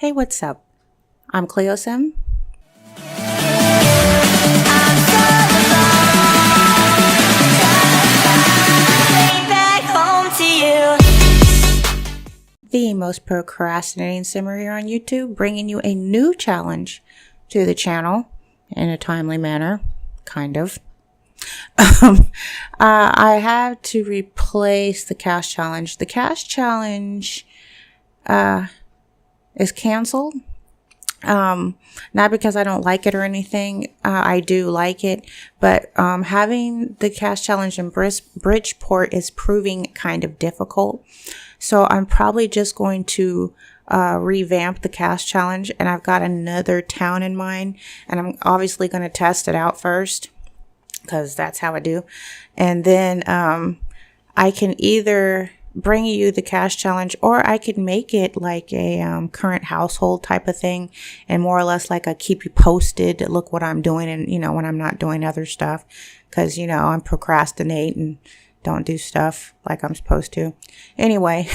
Hey, what's up? I'm LilSimsie. The most procrastinating simmer here on YouTube, bringing you a new challenge to the channel in a timely manner, kind of. I had to replace the cash challenge. The cash challenge is canceled. Not because I don't like it or anything. I do like it, but having the cash challenge in Bridgeport is proving kind of difficult. So I'm probably just going to revamp the cash challenge, and I've got another town in mind, and I'm obviously going to test it out first because that's how I do. And then I can either bring you the cash challenge, or I could make it like a current household type of thing, and more or less like a keep you posted, look what I'm doing, and when I'm not doing other stuff, because I'm procrastinate and don't do stuff like I'm supposed to. Anyway,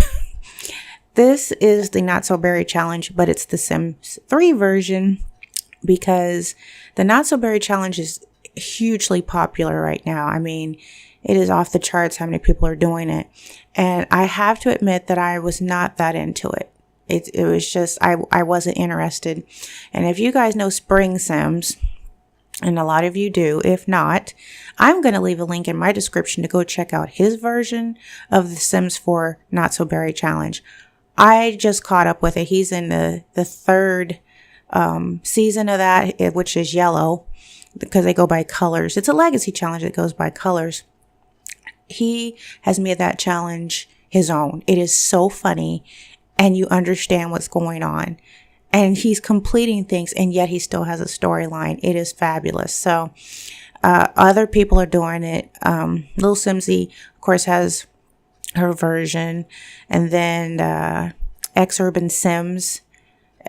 this is the Not So Berry challenge, but it's the Sims 3 version, because the Not So Berry challenge is hugely popular right now. I mean, it is off the charts how many people are doing it. And I have to admit that I was not that into it. It was just, I wasn't interested. And if you guys know Spring Sims, and a lot of you do, if not, I'm going to leave a link in my description to go check out his version of the Sims 4 Not So Berry challenge. I just caught up with it. He's in the third season of that, which is yellow, because they go by colors. It's a legacy challenge that goes by colors. He has made that challenge his own. It is so funny, and you understand what's going on. And he's completing things, and yet he still has a storyline. It is fabulous. So other people are doing it. LilSimsie, of course, has her version. And then Urban Sims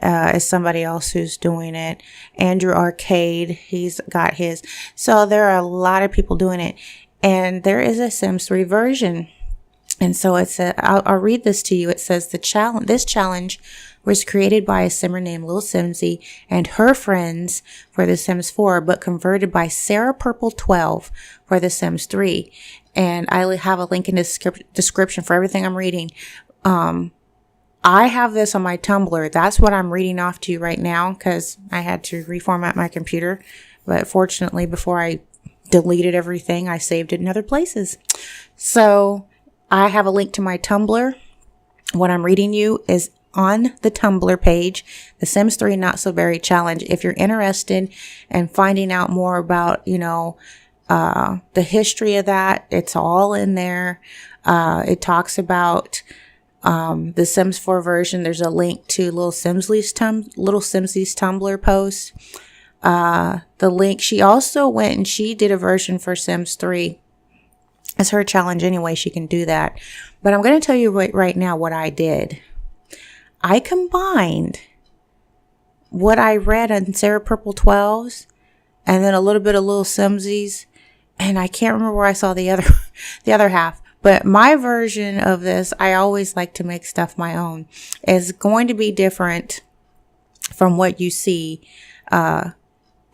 is somebody else who's doing it. Andrew Arcade, he's got his. So there are a lot of people doing it. And there is a Sims 3 version. And so I'll read this to you. It says this challenge was created by a simmer named LilSimsie and her friends for The Sims 4, but converted by Sarah Purple 12 for The Sims 3. And I have a link in the description for everything I'm reading. I have this on my Tumblr. That's what I'm reading off to you right now, because I had to reformat my computer. But fortunately, before I deleted everything, I saved it in other places. So I have a link to my Tumblr. What I'm reading you is on the Tumblr page, the Sims 3 Not So Berry challenge. If you're interested in finding out more about, the history of that, it's all in there. It talks about the Sims 4 version. There's a link to LilSimsie's Tumblr post. The link, she also went and she did a version for Sims 3. It's her challenge anyway. She can do that. But I'm going to tell you right now what I did. I combined what I read on Sarah Purple 12's and then a little bit of LilSimsie's, and I can't remember where I saw the other half. But my version of this, I always like to make stuff my own, is going to be different from what you see on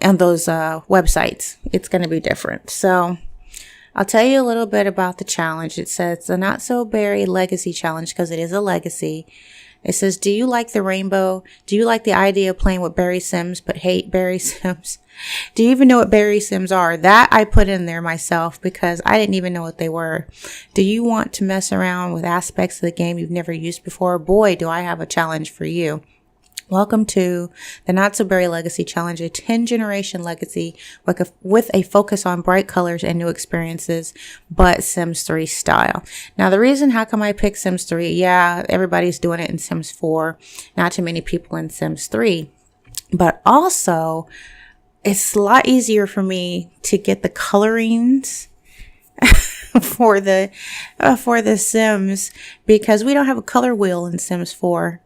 those websites. It's going to be different. So I'll tell you a little bit about the challenge. It says the Not So Berry Legacy Challenge, because it is a legacy. It says, do you like the rainbow? Do you like the idea of playing with Berry Sims but hate Berry Sims? Do you even know what Berry Sims are? That I put in there myself because I didn't even know what they were. Do you want to mess around with aspects of the game you've never used before? Boy, do I have a challenge for you. Welcome to the Not So Berry Legacy Challenge, a 10-generation legacy with a focus on bright colors and new experiences, but Sims 3 style. Now, the reason how come I picked Sims 3, yeah, everybody's doing it in Sims 4, not too many people in Sims 3, but also it's a lot easier for me to get the colorings for the Sims, because we don't have a color wheel in Sims 4.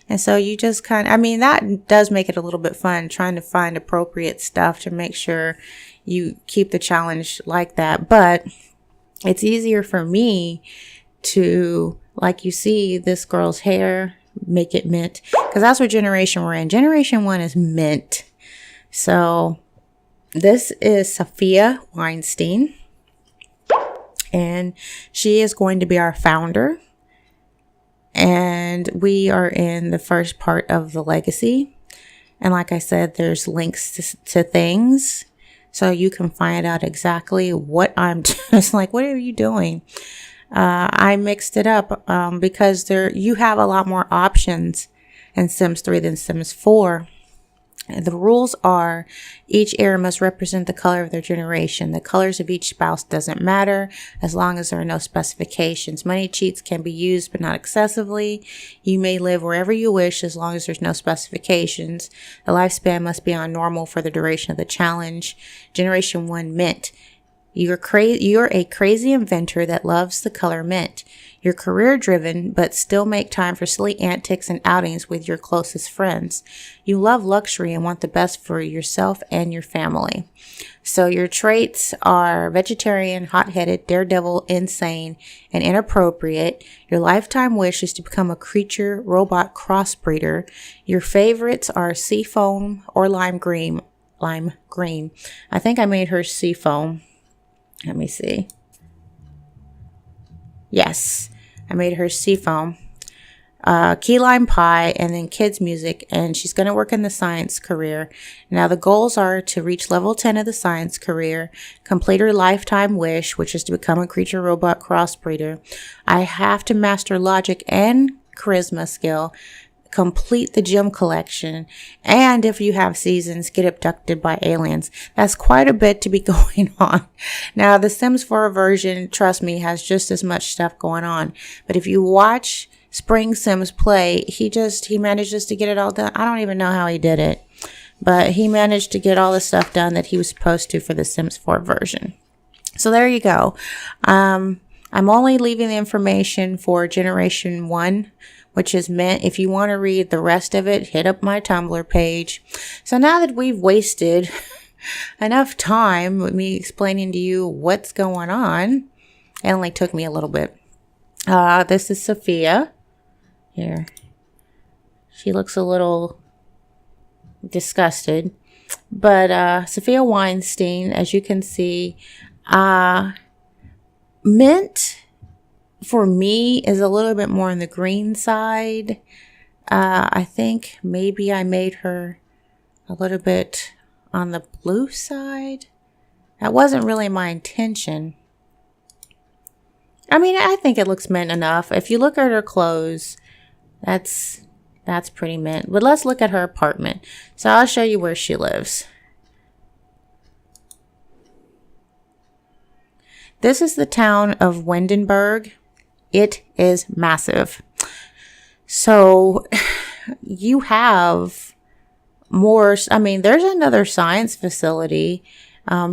And so you just that does make it a little bit fun, trying to find appropriate stuff to make sure you keep the challenge like that. But it's easier for me to, like you see this girl's hair, make it mint, because that's what generation we're in. Generation 1 is mint. So this is Sophia Weinstein, and she is going to be our founder. And we are in the first part of the legacy. And like I said, there's links to things, so you can find out exactly what I'm just like, what are you doing? I mixed it up because you have a lot more options in Sims 3 than Sims 4. The rules are each heir must represent the color of their generation. The colors of each spouse doesn't matter as long as there are no specifications. Money cheats can be used, but not excessively. You may live wherever you wish as long as there's no specifications. The lifespan must be on normal for the duration of the challenge. Generation 1 mint. You're a crazy inventor that loves the color mint. You're career driven, but still make time for silly antics and outings with your closest friends. You love luxury and want the best for yourself and your family. So your traits are vegetarian, hot-headed, daredevil, insane, and inappropriate. Your lifetime wish is to become a creature robot crossbreeder. Your favorites are seafoam or lime green. I think I made her seafoam. Let me see. Yes, I made her seafoam, key lime pie, and then kids music. And she's going to work in the science career. Now the goals are to reach level 10 of the science career, complete her lifetime wish, which is to become a creature robot crossbreeder. I have to master logic and charisma skill, complete the gem collection, and if you have seasons, get abducted by aliens. That's quite a bit to be going on. Now, the Sims 4 version, trust me, has just as much stuff going on. But if you watch Spring Sims play, he manages to get it all done. I don't even know how he did it, but he managed to get all the stuff done that he was supposed to for the Sims 4 version. So there you go. I'm only leaving the information for Generation 1, which is meant, if you want to read the rest of it, hit up my Tumblr page. So now that we've wasted enough time with me explaining to you what's going on, it only took me a little bit. This is Sophia. Here. She looks a little disgusted. But Sophia Weinstein, as you can see, mint for me is a little bit more on the green side. I think maybe I made her a little bit on the blue side. That wasn't really my intention. I mean, I think it looks mint enough. If you look at her clothes, that's pretty mint. But let's look at her apartment. So I'll show you where she lives. This is the town of Wendenburg. It is massive. So you have more. I mean, there's another science facility.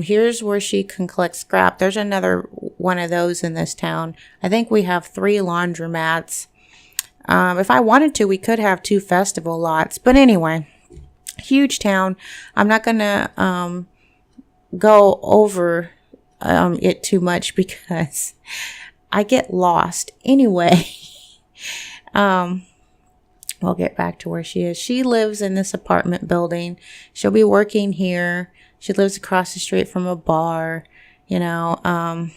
Here's where she can collect scrap. There's another one of those in this town. I think we have 3 laundromats. If I wanted to, we could have 2 festival lots. But anyway, huge town. I'm not going to go over it too much because I get lost. Anyway, we'll get back to where she is. She lives in this apartment building. She'll be working here. She lives across the street from a bar. You know,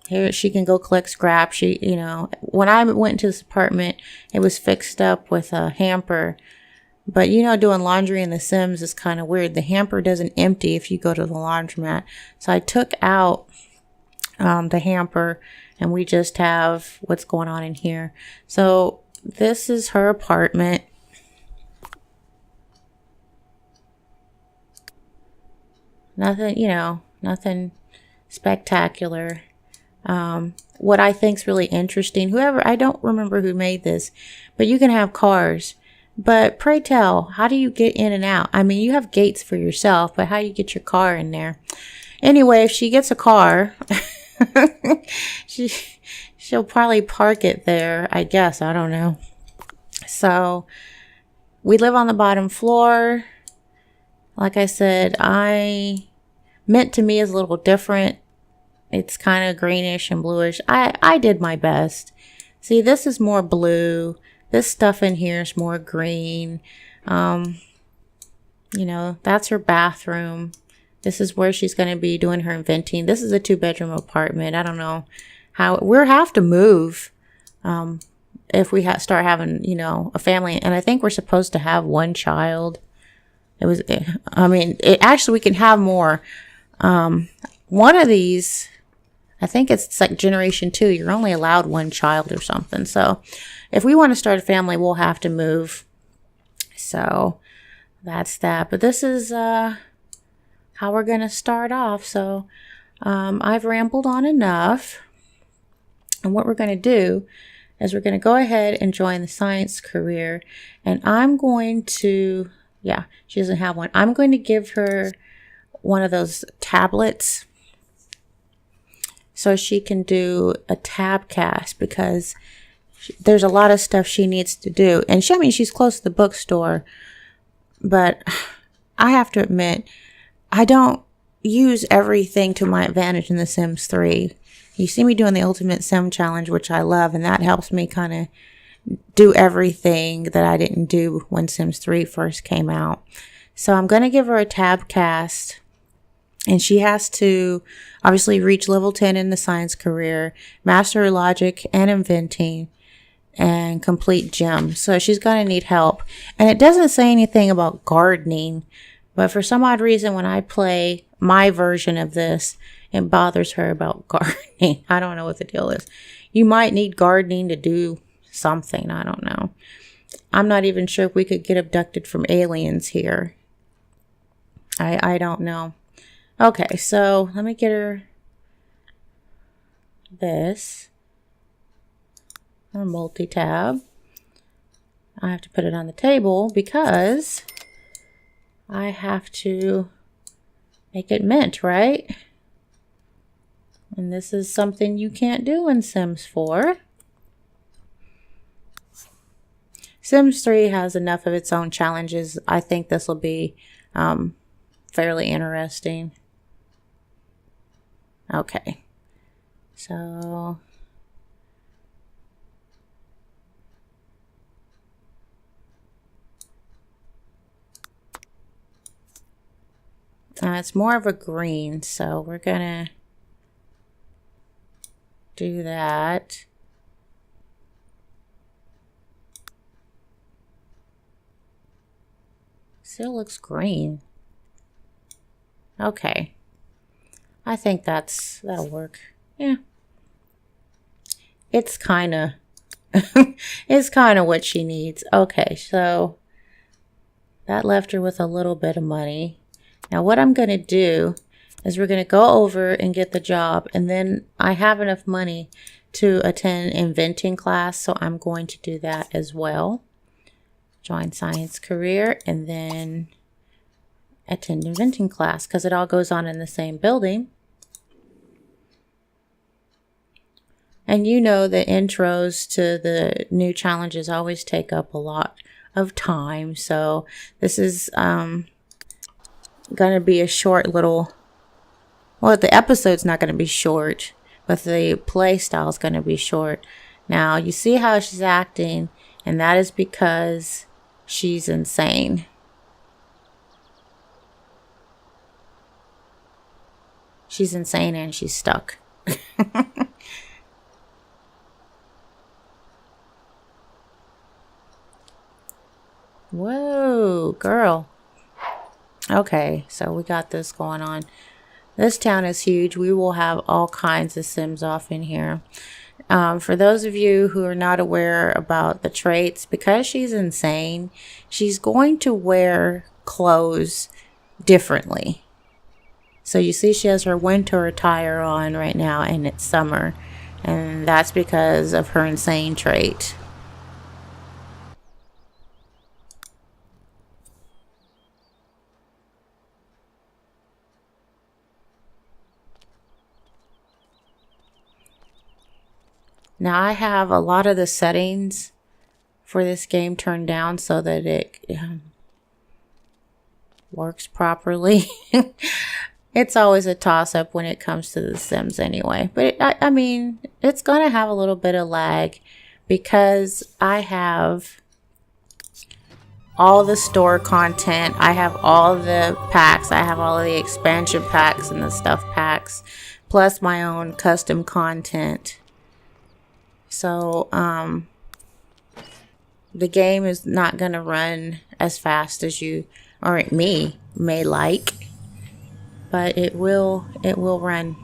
here she can go collect scrap. When I went into this apartment, it was fixed up with a hamper. But, doing laundry in The Sims is kind of weird. The hamper doesn't empty if you go to the laundromat. So I took out the hamper, and we just have what's going on in here. So this is her apartment. Nothing spectacular. What I think is really interesting, I don't remember who made this, but you can have cars. But pray tell, how do you get in and out? I mean, you have gates for yourself, but how do you get your car in there? Anyway, if she gets a car, she'll probably park it there, I guess. I don't know. So we live on the bottom floor. Like I said, mint to me is a little different. It's kind of greenish and bluish. I did my best. See, this is more blue. This stuff in here is more green. You know, that's her bathroom. This is where she's going to be doing her inventing. This is a 2-bedroom apartment. I don't know how we'll have to move if we start having, you know, a family. And I think we're supposed to have 1 child. Actually, we can have more. One of these, I think it's like generation 2. You're only allowed 1 child or something. So if we want to start a family, we'll have to move. So that's that. But this is how we're going to start off. So I've rambled on enough. And what we're going to do is we're going to go ahead and join the science career. And I'm going to, yeah, she doesn't have one. I'm going to give her one of those tablets so she can do a tab cast, because there's a lot of stuff she needs to do. And she's close to the bookstore, but I have to admit, I don't use everything to my advantage in The Sims 3. You see me doing the Ultimate Sim Challenge, which I love, and that helps me kind of do everything that I didn't do when Sims 3 first came out. So I'm going to give her a tab cast, and she has to obviously reach level 10 in the science career, master logic and inventing, and complete gems. So she's going to need help. And it doesn't say anything about gardening, but for some odd reason, when I play my version of this, it bothers her about gardening. I don't know what the deal is. You might need gardening to do something. I don't know. I'm not even sure if we could get abducted from aliens here. I don't know. Okay, so let me get her this. Or multi-tab. I have to put it on the table because I have to make it mint, right? And this is something you can't do in Sims 4. Sims 3 has enough of its own challenges. I think this will be fairly interesting. Okay. So it's more of a green, so we're gonna do that. Still looks green. Okay. I think that'll work. Yeah. It's kind of what she needs. Okay, so that left her with a little bit of money. Now what I'm going to do is we're going to go over and get the job, and then I have enough money to attend inventing class, so I'm going to do that as well. Join science career and then attend inventing class, because it all goes on in the same building. And you know the intros to the new challenges always take up a lot of time, so this is going to be a short little, well, the episode's not going to be short, but the play style is going to be short. Now you see how she's acting, and that is because she's insane. She's insane and she's stuck. Whoa, girl. Okay, so we got this going on. This town is huge. We will have all kinds of Sims off in here. For those of you who are not aware about the traits, because she's insane, she's going to wear clothes differently. So you see she has her winter attire on right now, and it's summer. And that's because of her insane trait. Now I have a lot of the settings for this game turned down so that it works properly. It's always a toss-up when it comes to The Sims anyway. But I mean, it's going to have a little bit of lag because I have all the store content, I have all the packs, I have all of the expansion packs and the stuff packs, plus my own custom content. So, the game is not going to run as fast as you or me may like, but it will run.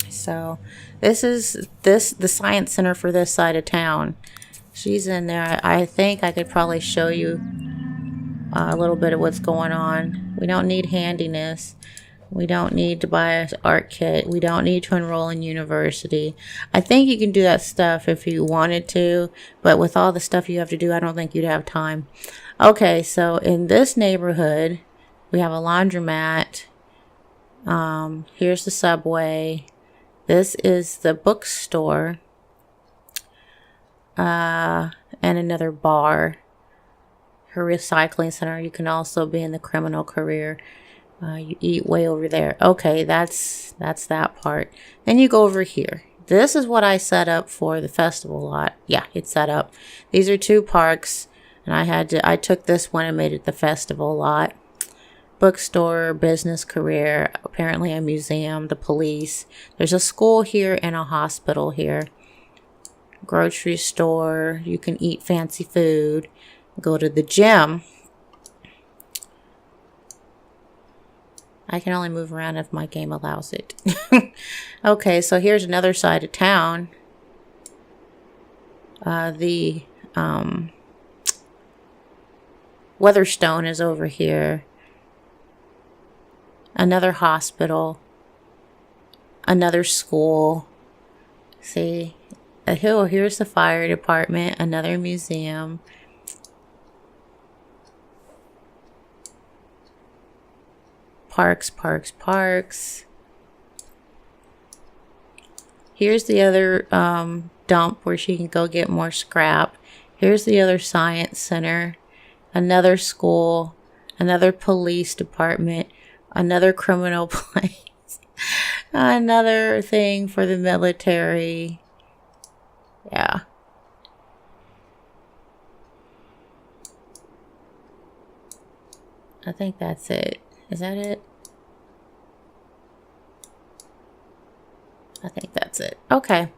So this is the science center for this side of town. She's in there. I think I could probably show you a little bit of what's going on. We don't need handiness. We don't need to buy an art kit. We don't need to enroll in university. I think you can do that stuff if you wanted to, but with all the stuff you have to do, I don't think you'd have time. Okay, so in this neighborhood, we have a laundromat. Here's the Subway. This is the bookstore. And another bar. Her recycling center. You can also be in the criminal career. You eat way over there. Okay, that's that part. Then you go over here. This is what I set up for the festival lot. Yeah, it's set up. These are 2 parks, and I took this one and made it the festival lot. Bookstore, business career, apparently a museum, the police. There's a school here and a hospital here. Grocery store. You can eat fancy food. Go to the gym. I can only move around if my game allows it. Okay, so here's another side of town. The Weatherstone is over here. Another hospital. Another school. See? Here's the fire department. Another museum. Parks, parks, parks. Here's the other dump where she can go get more scrap. Here's the other science center. Another school. Another police department. Another criminal place. Another thing for the military. Yeah. I think that's it. Is that it? I think that's it. Okay.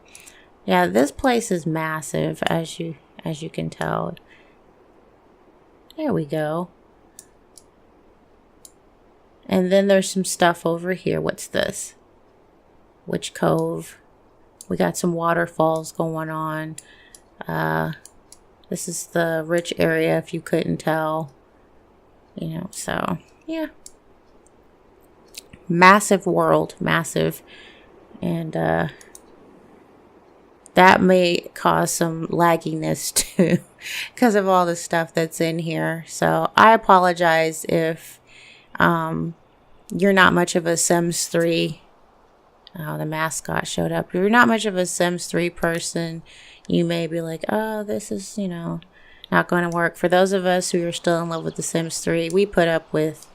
Yeah, this place is massive, as you can tell. There we go. And then there's some stuff over here. What's this? Witch Cove. We got some waterfalls going on. This is the rich area, if you couldn't tell. You know, so, yeah. Massive world. Massive. And, that may cause some lagginess too because of all the stuff that's in here. So I apologize if you're not much of a Sims 3. Oh, the mascot showed up. If you're not much of a Sims 3 person, you may be like, oh, this is, you know, not going to work. For those of us who are still in love with the Sims 3, we put up with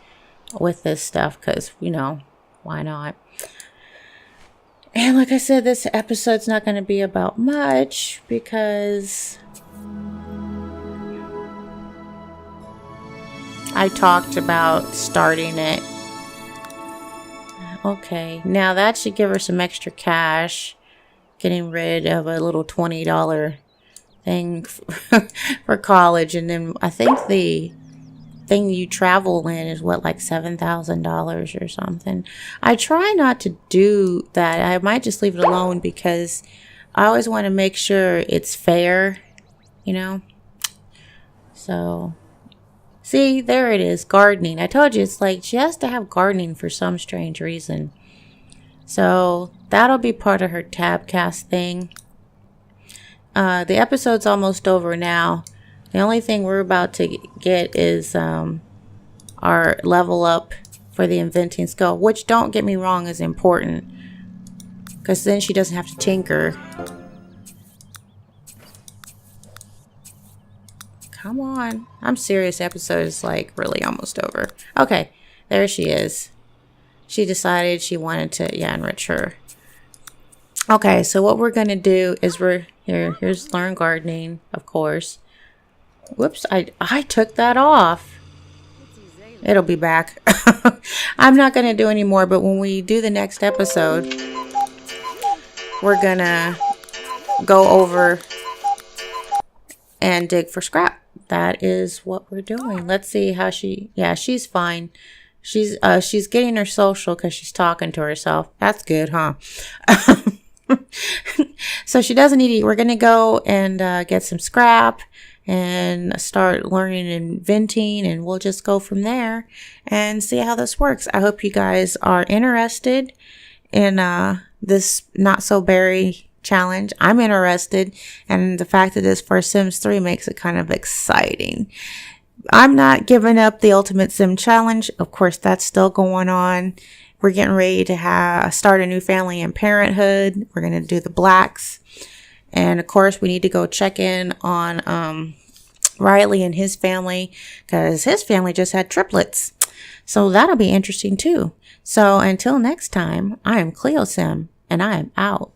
this stuff because, you know, why not? And like I said, this episode's not going to be about much because I talked about starting it. Okay, now that should give her some extra cash. Getting rid of a little $20 thing for college. And then I think the thing you travel in is what, like $7,000 or something. I try not to do that. I might just leave it alone because I always want to make sure it's fair, you know. So, see, there it is, gardening. I told you, it's like she has to have gardening for some strange reason. So that'll be part of her Tabcast thing. The episode's almost over now. The only thing we're about to get is our level up for the inventing skill, which, don't get me wrong, is important. Because then she doesn't have to tinker. Come on. I'm serious. The episode is like really almost over. Okay. There she is. She decided she wanted to, enrich her Okay, so what we're going to do is here's learn gardening, of course. Whoops, I took that off. It'll be back. I'm not going to do any more, but when we do the next episode, we're going to go over and dig for scrap. That is what we're doing. Let's see how she's fine. She's getting her social because she's talking to herself. That's good, huh? So she doesn't need to eat. We're going to go and get some scrap and start learning and inventing, and we'll just go from there and see how this works. I hope you guys are interested in this not so berry challenge. I'm interested, and the fact that it's for Sims 3 makes it kind of exciting. I'm not giving up the Ultimate Sim Challenge. Of course, that's still going on. We're getting ready to start a new family in parenthood. We're going to do the blacks. And of course, we need to go check in on Riley and his family, because his family just had triplets. So that'll be interesting too. So until next time, I am LilSimsie, and I am out.